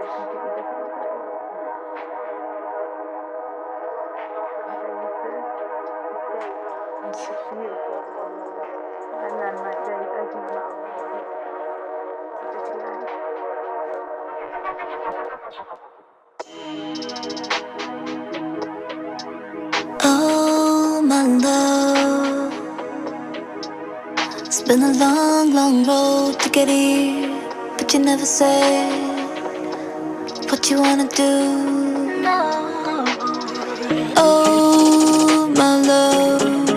Oh, my love, it's been a long, long road to get here, but you never said what you wanna do. Oh, my love,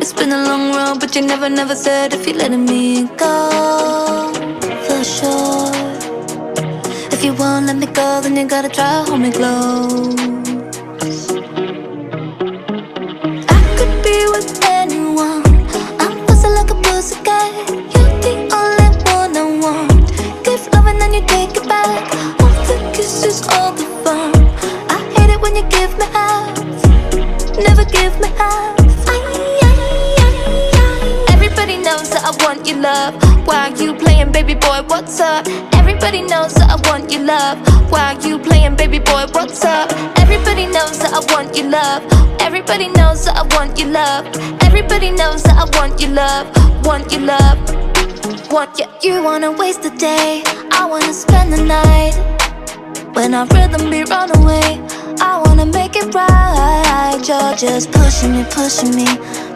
it's been a long road, but you never said if you're letting me go for sure. If you won't let me go, then you gotta try to hold me close. I could be with anyone, I'm fussy like a pussycat. You're the only one I want. Give love and then you take it back. All the kisses, all the fun. I hate it when you give me half, never give me half. Everybody knows that I want your love. Why you playing, baby boy, what's up? Everybody knows that I want your love. Why you playing, baby boy, what's up? Everybody knows that I want your love. Everybody knows that I want your love. Everybody knows that I want your love. Want your love. Want you. You wanna waste the day, I wanna spend the night. When our rhythm be run away, I wanna make it right. You're just pushing me,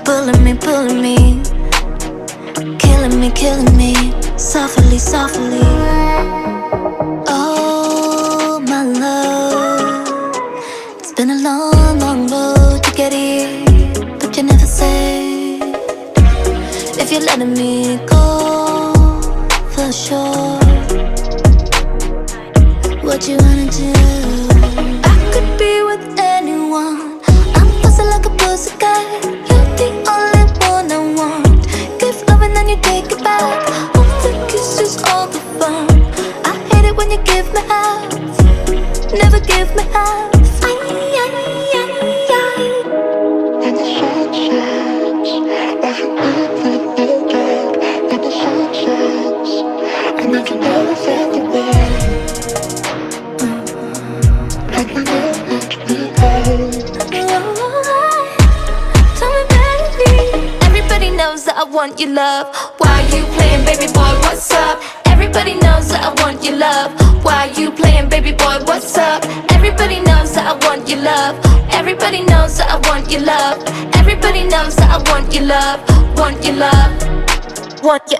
pulling me, pulling me, killing me, softly, softly. Oh, my love, it's been a long, long road to get here, but you never said if you're letting me go for sure. What you wanna do? I could be with anyone, I'm fussy like a pussycat. You're the only one I want. Give love and then you take it back. All the kisses, all the fun. I hate it when you give me half, never give me half. And the sun sets, like an everything dark. And the sun sets, and I can never fade away. Like we never meant to be held. Tell me, baby. Everybody knows that I want your love. Why you playing, baby boy, what's up? Everybody knows that I want your love. Why you playing, baby boy, what's up? Everybody knows that I want your love. Everybody knows that I want your love. Everybody knows that I want your love. Want your love. Want you.